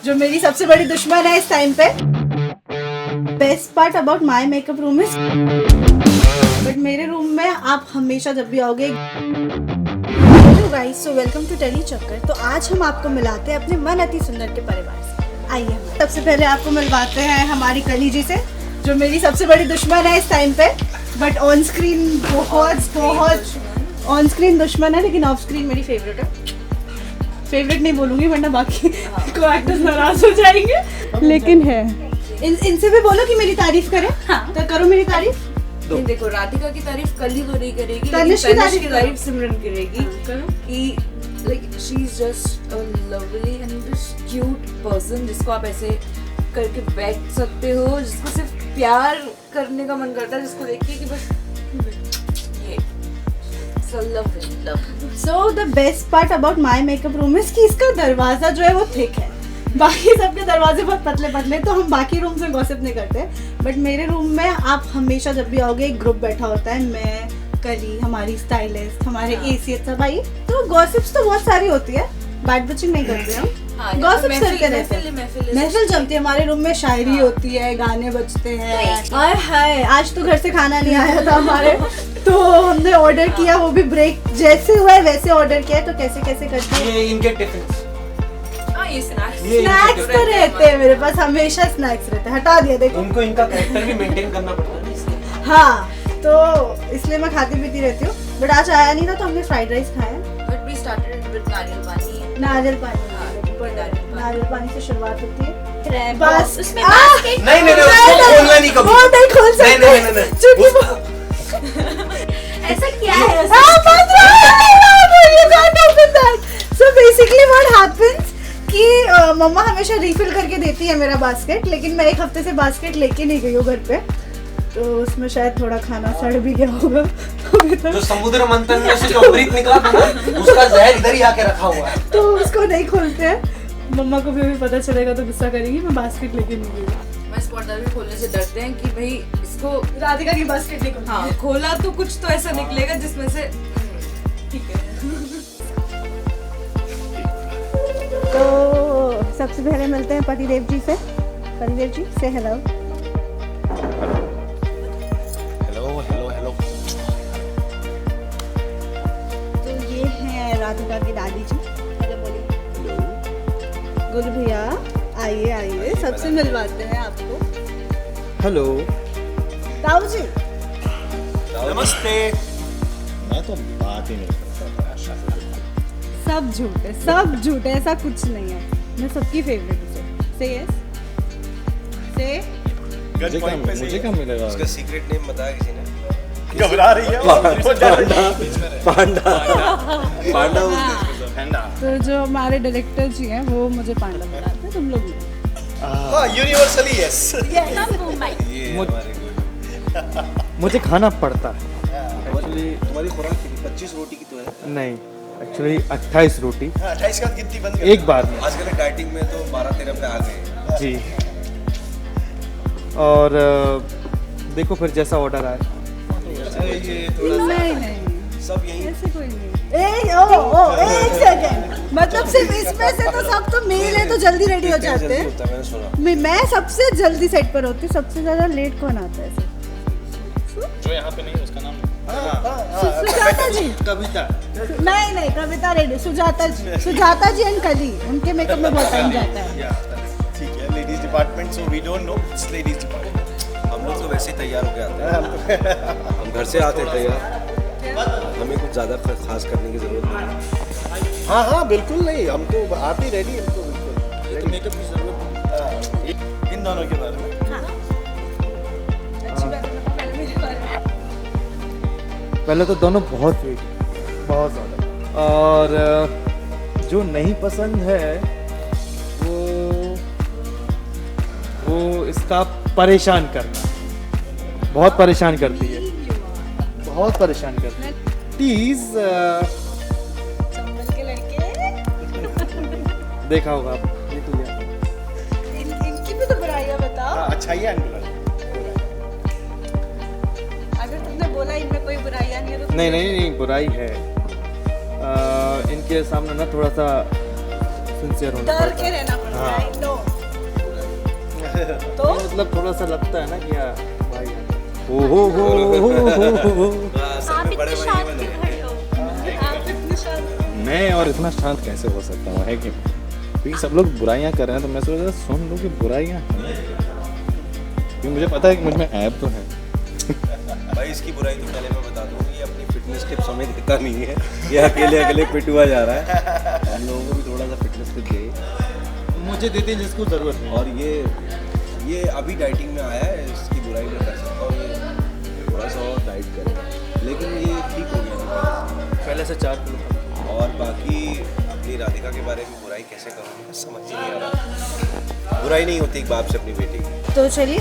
जो मेरी सबसे बड़ी दुश्मन है इस टाइम पे। Best part about my makeup room is, but मेरे रूम में आप हमेशा जब भी आओगे। Hello guys, so welcome to Tele Chakkar. तो आज हम आपको मिलाते हैं अपने मन अति सुंदर के परिवार से। आइए सबसे पहले आपको मिलवाते हैं हमारी कली जी से, जो मेरी सबसे बड़ी दुश्मन है इस टाइम पे, बट ऑन स्क्रीन बहुत ऑन स्क्रीन दुश्मन है, लेकिन ऑफ स्क्रीन मेरी फेवरेट है। फेवरेट नहीं बोलूंगी वरना बाकी को एक्टर्स नाराज हो जाएंगे, लेकिन है। इनसे भी बोलो कि मेरी तारीफ करें। हाँ। तो करो मेरी तारीफ। देखो, राधिका की तारीफ कली तो नहीं करेगी, तनिष की तारीफ सिमरन करेगी कि like she is just a lovely and cute person, जिसको आप ऐसे करके बैठ सकते हो, जिसको सिर्फ प्यार करने का मन करता है, जिसको देख के कि बस ये so the best part about my makeup room is कि इसका दरवाजा जो है वो थिक है। बाकी सबके दरवाजे बहुत पतले पतले, तो हम बाकी रूम में गॉसिप नहीं करते, बट मेरे रूम में आप हमेशा जब भी आओगे एक ग्रुप बैठा होता है, मैं, कली, हमारी स्टाइलिस्ट, हमारे एसी अच्छा भाई। तो गॉसिप्स तो बहुत सारी होती है, बैड बचिंग नहीं करते हम। गॉसिप्स करते रहते हैं, महफिल जमती है हमारे रूम में, शायरी होती है, गाने बजते हैं। आय हाय, आज तो घर से खाना नहीं आया था हमारे, तो हमने ऑर्डर किया, वो भी ब्रेक जैसे हुआ है वैसे ऑर्डर किया। तो कैसे कैसे करते हैं ये इनके टिफिन। ये स्नैक्स तो रहते हैं मेरे पास, हमेशा स्नैक्स रहते हैं। हटा दिया देखो, उनको इनका कैरेक्टर भी मेंटेन करना पड़ता है ना इसलिए। हाँ, तो इसलिए मैं खाती पीती रहती हूँ, बट आज आया नहीं था तो हमने फ्राइड राइस खाया। बट वी स्टार्टेड विद नारियल पानी। नारियल पानी से शुरुआत होती है, बस उसमें बास्केट नहीं उसको खोलना नहीं कभी। वो नहीं खोल सकते। नहीं ऐसा क्या है? So basically what happens कि मम्मा हमेशा रिफिल करके देती है मेरा बास्केट, लेकिन मैं एक हफ्ते से बास्केट लेके नहीं गई हूँ घर पे, तो उसमें शायद थोड़ा खाना सड़ भी गया होगा। जो समुद्र मंथन में से जो अमृत निकला था ना, उसका जहर इधर ही आके रखा हुआ है, तो उसको नहीं खोलते हैं। मम्मा को भी पता चलेगा तो गुस्सा करेगी, मैं बास्केट लेके नहीं गई। मैं स्पॉटर भी खोलने से डरते हैं कि भाई इसको राधिका की बास्केट नहीं खोलती। हाँ, खोला तो कुछ तो ऐसा निकलेगा जिसमें से ठीक है। तो सबसे पहले मिलते हैं पतिदेव जी से। पतिदेव जी से हेलो। हेलो। तो ये है राधिका की दादी जी। हेलो बोलिए। गुरु भैया आइए सबसे मिलवाते हैं आपको। हेलो ताऊ जी नमस्ते। मैं तो बात ही नहीं करता। सब झूठ है, ऐसा कुछ नहीं है। मैं सबकी फेवरेट हूँ। से यस से मुझे क्या मिलेगा? उसका सीक्रेट नेम बताया किसी ने? घबरा रही है पांडा। तो जो हमारे डायरेक्टर जी हैं वो मुझे पांडा बुलाते हैं, तुम लोग नहीं। Universally yes. मुझे खाना पड़ता है। तुम्हारी खुराक 25 रोटी की तो है? नहीं, एक्चुअली 28 रोटी 28 का गिनती बंद कर एक बार में। आजकल डाइटिंग में तो 12-13 पे आ गए जी। और देखो फिर जैसा ऑर्डर आए। ये थोड़ा सा नहीं सब यही ऐसे कोई नहीं। एक सेकंड, मतलब सिर्फ इसमें से तो सब तो मेल है तो जल्दी रेडी हो जाते हैं। मैंने सुना मैं सबसे जल्दी सेट पर होती हूँ। सबसे ज्यादा लेट कौन आता है? जो यहाँ पे नहीं है उसका नाम सुजाता जी। कविता नहीं कविता रेडी। सुजाता जी एंड कली, उनके मेकअप में बहुत टाइम जाता है। ठीक है, ladies department, so we don't know it's ladies department. हम लोग तो वैसे ही तैयार होके आते हैं। हम घर से आते हैं तैयार, हमें कुछ ज़्यादा खास करने की ज़रूरत नहीं। हाँ बिल्कुल नहीं, हम तो आप ही रेडी। हमको बिल्कुल मेकअप की ज़रूरत इन दोनों के बारे में। पहले तो दोनों बहुत ज़्यादा, और जो नहीं पसंद है वो इसका परेशान करना बहुत परेशान करती है, बहुत परेशान करती है। टीज के लड़के देखा होगा आप, ये तो क्या इनकी भी तो बुराइयां बताओ। अच्छा ही है। अगर तुमने बोला इनमें कोई बुराइयां नहीं है तो नहीं बुराई है। इनके सामने ना थोड़ा सा सिंसियर होना डर पड़ता के है। रहना पड़ता हाँ। है। नो मतलब थोड़ा सा लगता है ना कि हाँ भाई असल में बड़े भाई बने मैं और इतना शांत कैसे हो सकता हूँ, है कि नहीं? क्योंकि सब लोग बुराइयां कर रहे हैं तो मैं सोच रहा सुन लो कि बुराइयां हैं क्या। क्योंकि मुझे पता है कि मुझ में ऐब तो है। भाई इसकी बुराई तो पहले मैं बता दूँ, ये अपनी फिटनेस टिप समय देता नहीं है, ये अकेले अकेले फिट हुआ जा रहा है। हम लोगों को भी थोड़ा सा फिटनेस टिप दे, मुझे देते हैं जिसको ज़रूरत है। और ये अभी डाइटिंग में आया है, इसकी बुराई मैं कर सकता हूँ, ये थोड़ा सा और डाइट करे, लेकिन ये ठीक हो गया पहले से 4 किलो। और बाकी अपनी राधिका के बारे में बुराई कैसे करूँ, समझ ही नहीं आ रहा। बुराई नहीं होती एक बाप से अपनी बेटी की। तो चलिए